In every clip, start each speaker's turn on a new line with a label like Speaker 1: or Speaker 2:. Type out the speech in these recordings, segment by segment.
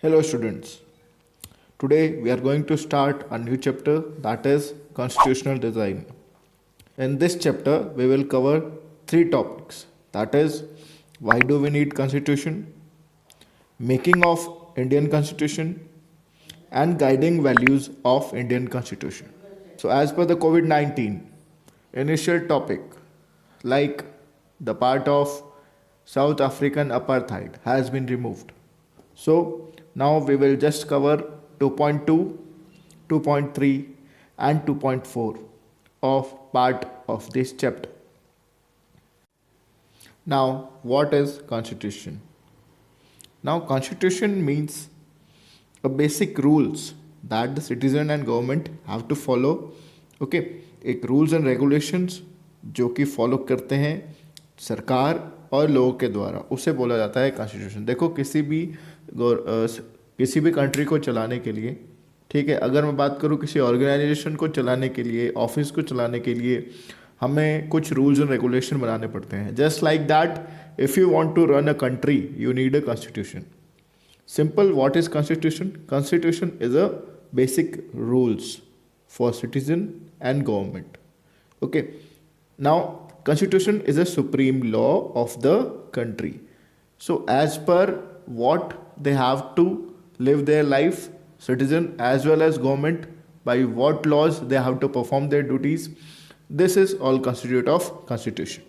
Speaker 1: Hello, students. Today we are going to start a new chapter that is constitutional design. In this chapter, we will cover three topics that is, why do we need constitution, making of Indian constitution, and guiding values of Indian constitution. So, as per the COVID 19, initial topic like the part of South African apartheid has been removed. So, now we will just cover 2.2, 2.3, and 2.4 of part of this chapter. Now, what is constitution? Now, constitution means a basic rules that the citizen and government have to follow. Okay एक rules and regulations जो कि follow करते हैं सरकार और लोगों के द्वारा, उसे बोला जाता है कॉन्स्टिट्यूशन. देखो किसी भी कंट्री को चलाने के लिए, ठीक है, अगर मैं बात करूँ किसी ऑर्गेनाइजेशन को चलाने के लिए, ऑफिस को चलाने के लिए हमें कुछ रूल्स एंड रेगुलेशन बनाने पड़ते हैं. Just like that if you want to run a country you need a constitution. Simple, what is constitution? Constitution is a basic rules for citizen and government. Okay. Now, constitution is a supreme law of the country. So, as per what they have to live their life, citizen as well as government, by what laws they have to perform their duties. This is all constitute of constitution.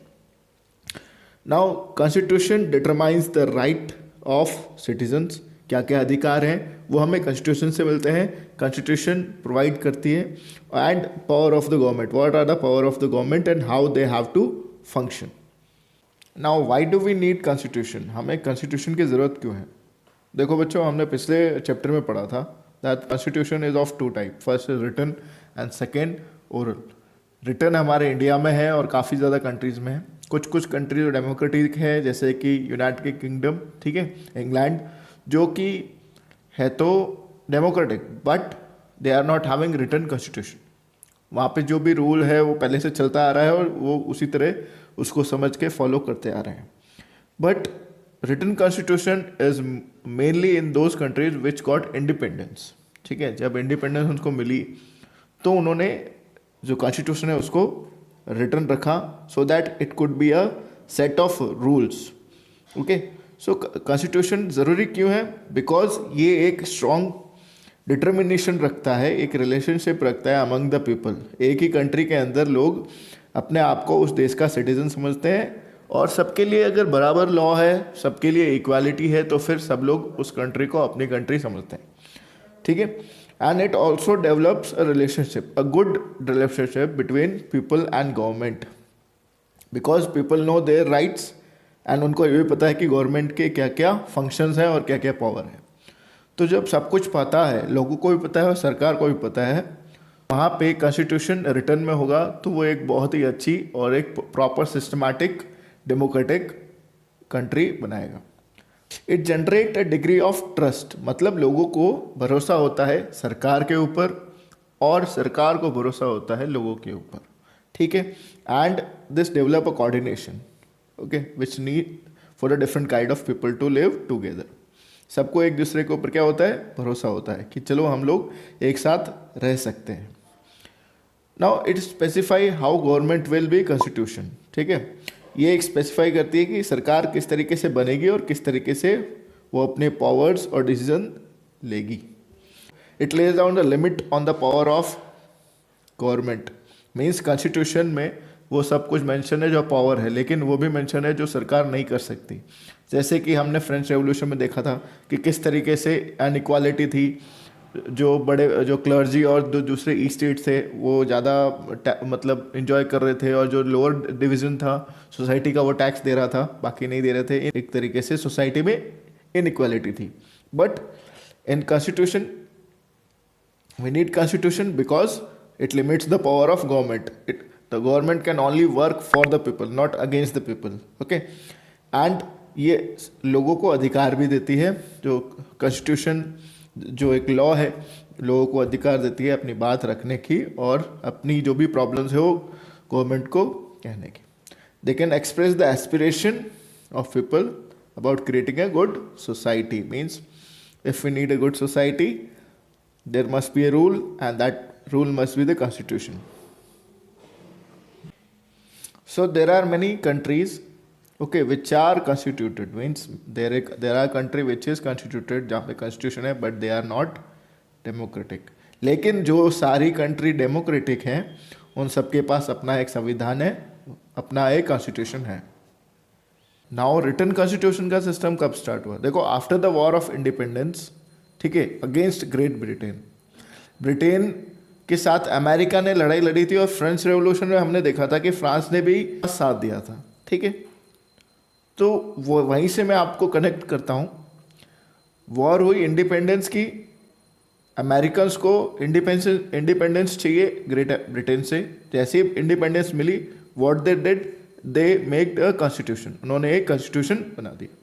Speaker 1: Now, constitution determines the right of citizens. क्या क्या अधिकार हैं वो हमें constitution से मिलते हैं. Constitution provide करती है. And power of the government, what are the power of the government and how they have to function. Now why do we need constitution? हमें कॉन्स्टिट्यूशन की ज़रूरत क्यों है? देखो बच्चों, हमने पिछले चैप्टर में पढ़ा था that constitution is of two type. First is written and second oral. Written हमारे इंडिया में है और काफ़ी ज़्यादा कंट्रीज़ में है. कुछ कंट्रीज डेमोक्रेटिक है जैसे कि यूनाइटेड किंगडम, ठीक है, इंग्लैंड, जो कि है तो democratic but they are not having written constitution. वहाँ पे जो भी रूल है वो पहले से चलता आ रहा है और वो उसी तरह उसको समझ के फॉलो करते आ रहे हैं. But written constitution is mainly in those countries which got independence. ठीक है, जब इंडिपेंडेंस उनको मिली तो उन्होंने जो कॉन्स्टिट्यूशन है उसको रिटर्न रखा so that it could be a set of rules. Okay, so constitution ज़रूरी क्यों है? बिकॉज ये एक स्ट्रॉन्ग डिटर्मिनेशन रखता है, एक रिलेशनशिप रखता है अमंग द पीपल. एक ही कंट्री के अंदर लोग अपने आप को उस देश का सिटीजन समझते हैं और सबके लिए अगर बराबर लॉ है, सबके लिए इक्वालिटी है, तो फिर सब लोग उस कंट्री को अपनी कंट्री समझते हैं. ठीक है. And it also develops a relationship, a good relationship between people and government, because people know their rights and उनको ये भी पता है कि गवर्नमेंट के क्या क्या फंक्शंस हैं और क्या क्या पावर है. तो जब सब कुछ पता है, लोगों को भी पता है और सरकार को भी पता है, वहाँ पे कॉन्स्टिट्यूशन रिटर्न में होगा तो वो एक बहुत ही अच्छी और एक प्रॉपर सिस्टमैटिक डेमोक्रेटिक कंट्री बनाएगा. It generate a degree of trust, मतलब लोगों को भरोसा होता है सरकार के ऊपर और सरकार को भरोसा होता है लोगों के ऊपर. ठीक है. And this develop a coordination, okay, which need for a different kind of people to live together. सबको एक दूसरे के ऊपर क्या होता है? भरोसा होता है कि चलो हम लोग एक साथ रह सकते हैं. Now it specify how government will be constitution. ठीक है, ये एक स्पेसिफाई करती है कि सरकार किस तरीके से बनेगी और किस तरीके से वो अपने पावर्स और डिसीजन लेगी. It lays down the limit on the power of government. Means constitution में वो सब कुछ मेंशन है जो पावर है, लेकिन वो भी मेंशन है जो सरकार नहीं कर सकती. जैसे कि हमने फ्रेंच रेवोल्यूशन में देखा था कि किस तरीके से अनइक्वालिटी थी. जो क्लर्जी और जो दूसरे ई स्टेट थे वो ज़्यादा मतलब इंजॉय कर रहे थे और जो लोअर डिवीज़न था सोसाइटी का वो टैक्स दे रहा था, बाकी नहीं दे रहे थे. एक तरीके से सोसाइटी में इनइक्वालिटी थी. But in constitution we need constitution because it limits the power of government. The government can only work for the people, not against the people. Okay, and ये लोगों को अधिकार भी देती है. जो कॉन्स्टिट्यूशन जो एक लॉ है लोगों को अधिकार देती है अपनी बात रखने की और अपनी जो भी प्रॉब्लम्स है वो गवर्नमेंट को कहने की. They can express the aspiration of people about creating a good society. Means if we need a good society, there must be a rule, and that rule must be the constitution. So there are many countries, okay, which are constituted, means there are country which is constituted जहाँ पे constitution है, but they are not democratic. लेकिन जो सारी country democratic हैं उन सबके पास अपना एक संविधान है, अपना एक कॉन्स्टिट्यूशन है. नाउ रिटन कॉन्स्टिट्यूशन का सिस्टम कब स्टार्ट हुआ? देखो, after the war of independence, ठीक है, अगेंस्ट ग्रेट ब्रिटेन, ब्रिटेन के साथ अमेरिका ने लड़ाई लड़ी थी, और फ्रेंच रेवोल्यूशन में हमने देखा था कि फ्रांस ने भी साथ दिया था. ठीक है, तो वो वहीं से मैं आपको कनेक्ट करता हूँ. वॉर हुई इंडिपेंडेंस की, अमेरिकन्स को इंडिपेंडेंस चाहिए ग्रेट ब्रिटेन से. जैसे ही इंडिपेंडेंस मिली, what they did, they make a constitution, उन्होंने एक कॉन्स्टिट्यूशन बना दिया.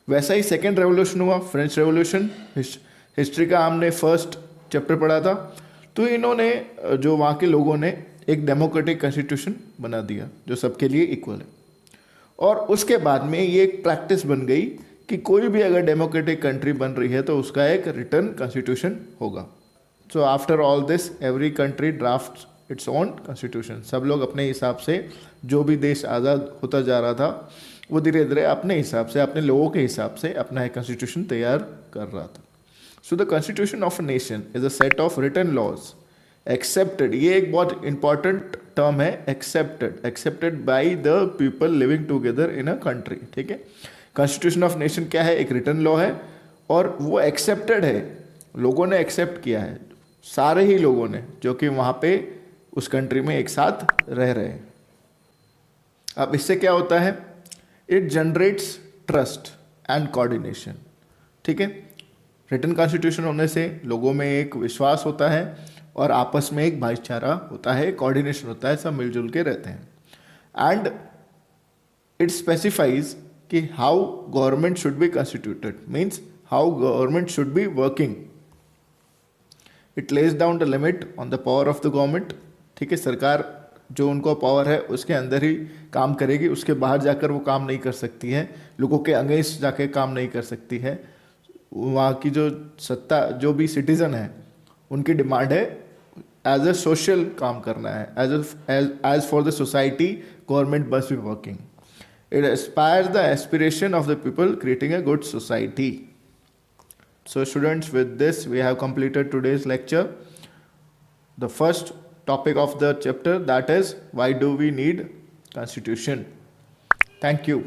Speaker 1: वैसा ही सेकेंड रेवोल्यूशन हुआ, फ्रेंच रेवोल्यूशन. हिस्ट्री का हमने फर्स्ट चैप्टर पढ़ा था. तो इन्होंने, जो वहाँ के लोगों ने एक डेमोक्रेटिक कॉन्स्टिट्यूशन बना दिया जो सबके लिए इक्वल है. और उसके बाद में ये एक प्रैक्टिस बन गई कि कोई भी अगर डेमोक्रेटिक कंट्री बन रही है तो उसका एक रिटर्न कॉन्स्टिट्यूशन होगा. So after all this, every country draft its own constitution. सब लोग अपने हिसाब से, जो भी देश आज़ाद होता जा रहा था, वो धीरे धीरे अपने हिसाब से, अपने लोगों के हिसाब से अपना एक कॉन्स्टिट्यूशन तैयार कर रहा था. So the constitution of a nation is a set of written laws accepted. ये एक बहुत इंपॉर्टेंट टर्म है, accepted by the people living together in a country. ठीक है, कॉन्स्टिट्यूशन ऑफ नेशन क्या है? एक रिटन लॉ है, और वो एक्सेप्टेड है, लोगों ने एक्सेप्ट किया है, सारे ही लोगों ने, जो कि वहाँ पे उस कंट्री में एक साथ रह रहे हैं. अब इससे क्या होता है? It generates trust and coordination. ठीक है, रिटन कॉन्स्टिट्यूशन होने से लोगों में एक विश्वास होता है, और आपस में एक भाईचारा होता है, कोऑर्डिनेशन होता है, सब मिलजुल के रहते हैं. एंड इट स्पेसिफाइज कि how government should be constituted, means how government should be working. It lays down the limit on the power of the government. ठीक है, सरकार जो उनको पावर है उसके अंदर ही काम करेगी, उसके बाहर जाकर वो काम नहीं कर सकती है, लोगों के अगेंस्ट जाके काम नहीं कर सकती है. वहाँ की जो सत्ता, जो भी सिटीज़न है, उनकी डिमांड है एज अ सोशल काम करना है, as for the society government must be working. It aspires the aspiration of the people, creating a good society. So students, with this we have completed today's lecture. The first topic of the chapter, that is, why do we need constitution? Thank you.